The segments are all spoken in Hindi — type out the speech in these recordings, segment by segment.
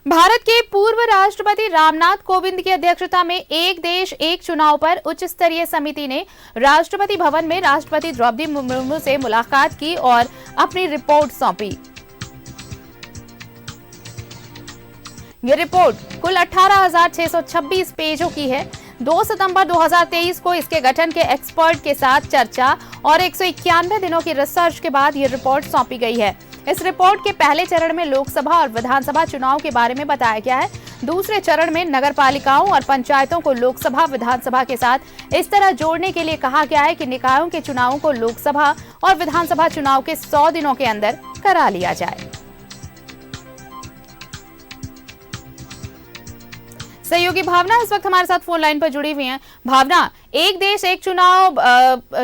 भारत के पूर्व राष्ट्रपति रामनाथ कोविंद की अध्यक्षता में एक देश एक चुनाव पर उच्च स्तरीय समिति ने राष्ट्रपति भवन में राष्ट्रपति द्रौपदी मुर्मू से मुलाकात की और अपनी रिपोर्ट सौंपी। ये रिपोर्ट कुल 18,626 पेजों की है। 2 सितंबर 2023 को इसके गठन के एक्सपर्ट के साथ चर्चा और 191 दिनों की रिसर्च के बाद ये रिपोर्ट सौंपी गई है। इस रिपोर्ट के पहले चरण में लोकसभा और विधानसभा चुनाव के बारे में बताया गया है। दूसरे चरण में नगर पालिकाओं और पंचायतों को लोकसभा विधानसभा के साथ इस तरह जोड़ने के लिए कहा गया है कि निकायों के चुनावों को लोकसभा और विधानसभा चुनाव के 100 दिनों के अंदर करा लिया जाए। सहयोगी भावना इस वक्त हमारे साथ फोन लाइन पर जुड़ी हुई हैं। भावना, एक देश एक चुनाव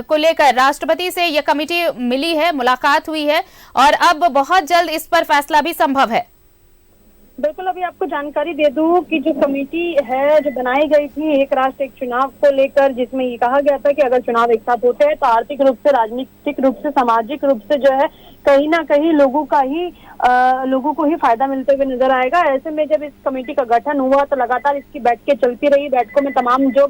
को लेकर राष्ट्रपति से यह कमेटी मिली है, मुलाकात हुई है और अब बहुत जल्द इस पर फैसला भी संभव है। बिल्कुल, अभी आपको जानकारी दे दूं कि जो कमेटी है जो बनाई गई थी एक राष्ट्र एक चुनाव को लेकर, जिसमें ये कहा गया था कि अगर चुनाव एक साथ होते हैं तो आर्थिक रूप से, राजनीतिक रूप से, सामाजिक रूप से जो है कहीं ना कहीं लोगों को ही फायदा मिलते हुए नजर आएगा। ऐसे में जब इस कमेटी का गठन हुआ तो लगातार इसकी बैठकें चलती रही। बैठकों में तमाम जो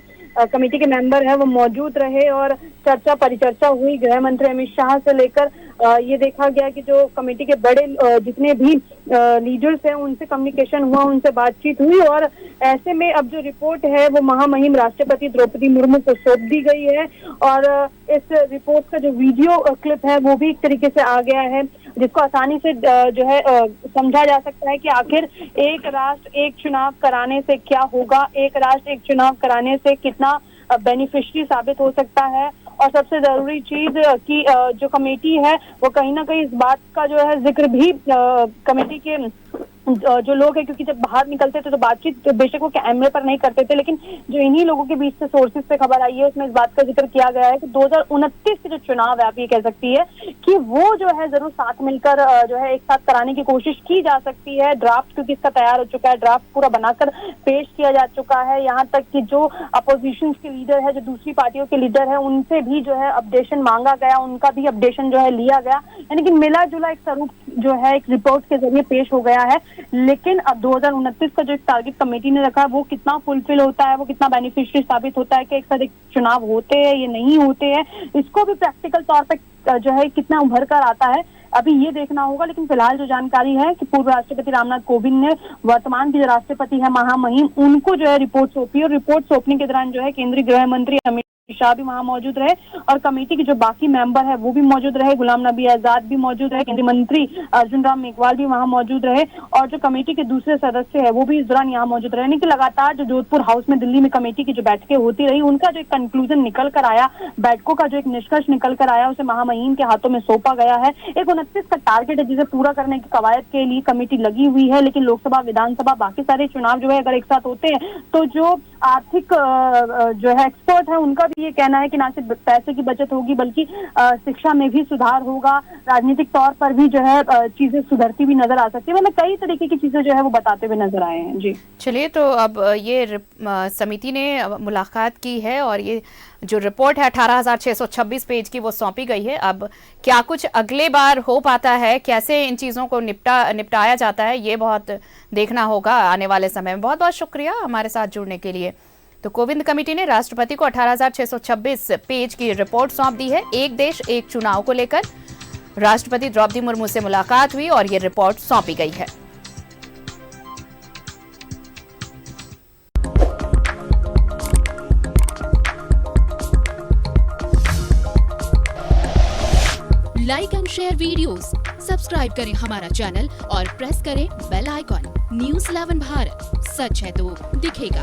कमेटी के मेंबर हैं वो मौजूद रहे और चर्चा परिचर्चा हुई। गृह मंत्री अमित शाह से लेकर ये देखा गया कि जो कमेटी के बड़े जितने भी लीडर्स हैं उनसे कम्युनिकेशन हुआ, उनसे बातचीत हुई और ऐसे में अब जो रिपोर्ट है वो महामहिम राष्ट्रपति द्रौपदी मुर्मू को सौंप दी गई है। और इस रिपोर्ट का जो वीडियो क्लिप है वो भी एक तरीके से आ गया है, जिसको आसानी से जो है समझा जा सकता है कि आखिर एक राष्ट्र एक चुनाव कराने से क्या होगा, एक राष्ट्र एक चुनाव कराने से कितना बेनिफिशियरी साबित हो सकता है। और सबसे जरूरी चीज कि जो कमेटी है वो कहीं ना कहीं इस बात का जो है जिक्र भी कमेटी के जो लोग हैं, क्योंकि जब बाहर निकलते थे तो बातचीत बेशक वो कैमरे पर नहीं करते थे, लेकिन जो इन्हीं लोगों के बीच से सोर्सेज से खबर आई है उसमें इस बात का जिक्र किया गया है कि 2029 के जो चुनाव है, आप ये कह सकती है कि वो जो है जरूर साथ मिलकर जो है एक साथ कराने की कोशिश की जा सकती है। ड्राफ्ट क्योंकि इसका तैयार हो चुका है, ड्राफ्ट पूरा बनाकर पेश किया जा चुका है। यहाँ तक कि जो अपोजिशन के लीडर है, जो दूसरी पार्टियों के लीडर है, उनसे भी जो है अपडेशन मांगा गया, उनका भी अपडेशन जो है लिया गया। यानी कि मिला जुला एक स्वरूप जो है एक रिपोर्ट के जरिए पेश हो गया है। लेकिन अब 2029 का जो एक टारगेट कमेटी ने रखा है वो कितना फुलफिल होता है, वो कितना बेनिफिशियरी साबित होता है कि एक साथ एक चुनाव होते हैं ये नहीं होते हैं, इसको भी प्रैक्टिकल तौर पर जो है कितना उभर कर आता है अभी ये देखना होगा। लेकिन फिलहाल जो जानकारी है कि पूर्व राष्ट्रपति रामनाथ कोविंद ने वर्तमान के जो राष्ट्रपति है महामहिम उनको जो है रिपोर्ट सौंपी और रिपोर्ट सौंपने के दौरान जो है केंद्रीय गृह मंत्री अमित शाह भी वहां मौजूद रहे और कमेटी के जो बाकी मेंबर है वो भी मौजूद रहे। गुलाम नबी आजाद भी मौजूद रहे, केंद्रीय मंत्री अर्जुन राम मेघवाल भी वहां मौजूद रहे और जो कमेटी के दूसरे सदस्य है वो भी इस दौरान यहाँ मौजूद रहे। यानी कि लगातार जो जोधपुर हाउस में दिल्ली में कमेटी की जो बैठकें होती रही उनका जो एक कंक्लूजन निकल कर आया, बैठकों का जो एक निष्कर्ष निकल कर आया उसे महामहिम के हाथों में सौंपा गया है। एक 29 का टारगेट है जिसे पूरा करने की कवायद के लिए कमेटी लगी हुई है। लेकिन लोकसभा, विधानसभा, बाकी सारे चुनाव जो है अगर एक साथ होते हैं तो जो आर्थिक जो है एक्सपर्ट है उनका भी ये कहना है कि ना सिर्फ पैसे की बचत होगी बल्कि शिक्षा में भी सुधार होगा, राजनीतिक तौर पर भी जो है चीजें सुधरती भी नजर आ सकती है। मतलब कई तरीके की चीजें जो है वो बताते हुए नजर आए हैं। जी चलिए, तो अब ये समिति ने मुलाकात की है और ये जो रिपोर्ट है 18,626 पेज की वो सौंपी गई है। अब क्या कुछ अगले बार हो पाता है, कैसे इन चीज़ों को निपटाया जाता है, ये बहुत देखना होगा आने वाले समय में। बहुत बहुत शुक्रिया हमारे साथ जुड़ने के लिए। तो कोविंद कमेटी ने राष्ट्रपति को 18,626 पेज की रिपोर्ट सौंप दी है। एक देश एक चुनाव को लेकर राष्ट्रपति द्रौपदी मुर्मू से मुलाकात हुई और ये रिपोर्ट सौंपी गई है। Like and share videos, subscribe करें हमारा चैनल और प्रेस करें बेल आइकॉन। न्यूज़ 11 भारत, सच है तो दिखेगा।